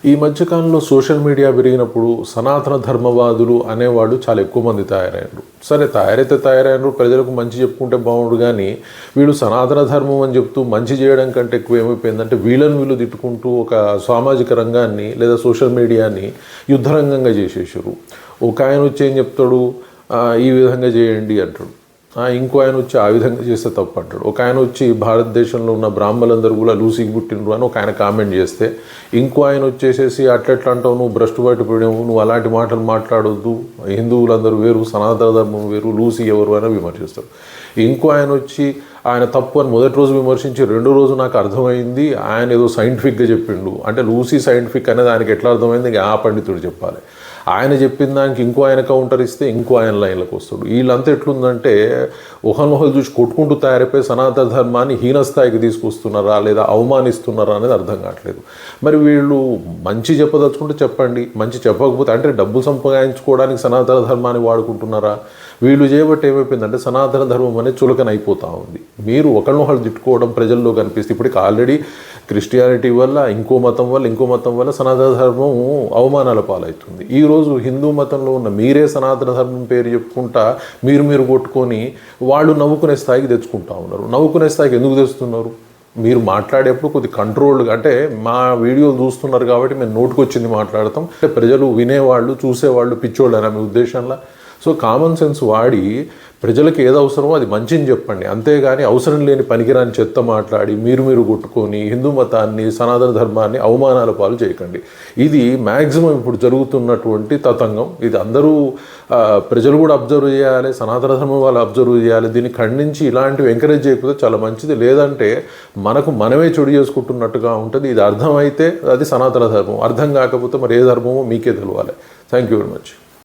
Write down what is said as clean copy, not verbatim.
ఈ మధ్యకాలంలో social media పెరిగినప్పుడు సనాతన ధర్మవాదులు అనేవాళ్ళు చాలా ఎక్కువ మంది తయారయ్యారు. సరే తయారైనారు, ప్రజలకు మంచి చెప్పుకుంటే బాగుండు, కానీ వీళ్ళు సనాతన ధర్మం అని చెప్తూ మంచి చేయడం కంటే ఎక్కువ ఏమైపోయిందంటే వీళ్ళు తిట్టుకుంటూ ఒక సామాజిక రంగాన్ని లేదా సోషల్ మీడియాని యుద్ధరంగంగా చేసేసారు. ఒక ఆయన వచ్చి ఏం చెప్తాడు, ఈ విధంగా చేయండి అంటాడు. ఇంకో ఆయన వచ్చి ఆ విధంగా చేస్తే తప్పు అంటాడు. ఒక ఆయన వచ్చి భారతదేశంలో ఉన్న బ్రాహ్మణులందరూ కూడా లూసికి పుట్టినరు అని ఒక ఆయన కామెంట్ చేస్తే, ఇంకో ఆయన వచ్చేసేసి అట్లెట్లా అంటావు, నువ్వు భ్రష్టు పట్టిపోయావు, నువ్వు అలాంటి మాటలు మాట్లాడొద్దు, హిందువులందరూ వేరు, సనాతన ధర్మం వేరు, లూసి ఎవరు అని విమర్శిస్తాడు. ఇంకో ఆయన వచ్చి ఆయన తప్పు అని మొదటి రోజు విమర్శించి రెండో రోజు నాకు అర్థమైంది, ఆయన ఏదో సైంటిఫిక్గా చెప్పిండు అంటే లూసీ సైంటిఫిక్ అనేది ఆయనకి ఎట్లా అర్థమైంది ఇంకా ఆ పండితుడు చెప్పాలి. ఆయన చెప్పిన దానికి ఇంకో ఆయన కౌంటర్ ఇస్తే ఇంకో ఆయన లైన్లకు వస్తాడు. వీళ్ళంతా ఎట్లుందంటే ఒకరినొకరు చూసి కొట్టుకుంటూ తయారైపోయి సనాతన ధర్మాన్ని హీనస్థాయికి తీసుకొస్తున్నారా లేదా అవమానిస్తున్నారా అనేది అర్థం కావట్లేదు. మరి వీళ్ళు మంచి చెప్పదలుచుకుంటే చెప్పండి, మంచి చెప్పకపోతే అంటే డబ్బులు సంపాదించుకోవడానికి సనాతన ధర్మాన్ని వాడుకుంటున్నారా? వీళ్ళు చేయబట్టి ఏమైపోయిందంటే సనాతన ధర్మం అనేది చులకన అయిపోతూ ఉంది. మీరు ఒకరినొకరు తిట్టుకోవడం ప్రజల్లో కనిపిస్తే ఇప్పటికి ఆల్రెడీ క్రిస్టియానిటీ వల్ల ఇంకో మతం వల్ల సనాతన ధర్మం అవమానాల పాలవుతుంది. ఈరోజు హిందూ మతంలో ఉన్న మీరే సనాతన ధర్మం పేరు చెప్పుకుంటా మీరు కొట్టుకొని వాళ్ళు నవ్వుకునే స్థాయికి తెచ్చుకుంటా ఉన్నారు. నవ్వుకునే స్థాయికి ఎందుకు తెస్తున్నారు? మీరు మాట్లాడేప్పుడు కొద్ది కంట్రోల్గా, అంటే మా వీడియోలు చూస్తున్నారు కాబట్టి మేము నోటుకు వచ్చింది మాట్లాడతాం, అంటే ప్రజలు వినేవాళ్ళు చూసేవాళ్ళు పిచ్చోళ్ళు అనే మీ ఉద్దేశంలో. సో కామన్ సెన్స్ వాడి ప్రజలకు ఏది అవసరమో అది మంచిని చెప్పండి, అంతేగాని అవసరం లేని పనికిరాని చెత్త మాట్లాడి మీరు కొట్టుకొని హిందూ మతాన్ని సనాతన ధర్మాన్ని అవమానాల పాలు చేయకండి. ఇది మ్యాక్సిమం ఇప్పుడు జరుగుతున్నటువంటి తతంగం. ఇది అందరూ ప్రజలు కూడా అబ్జర్వ్ చేయాలి, సనాతన ధర్మం వాళ్ళు అబ్జర్వ్ చేయాలి. దీన్ని ఖండించి ఇలాంటివి ఎంకరేజ్ చేయకపోతే చాలా మంచిది. లేదంటే మనమే చెడు చేసుకుంటున్నట్టుగా ఉంటుంది. ఇది అర్థమైతే అది సనాతన ధర్మం, అర్థం కాకపోతే మరి ఏ ధర్మమో మీకే తెలియాలి. Thank you very much.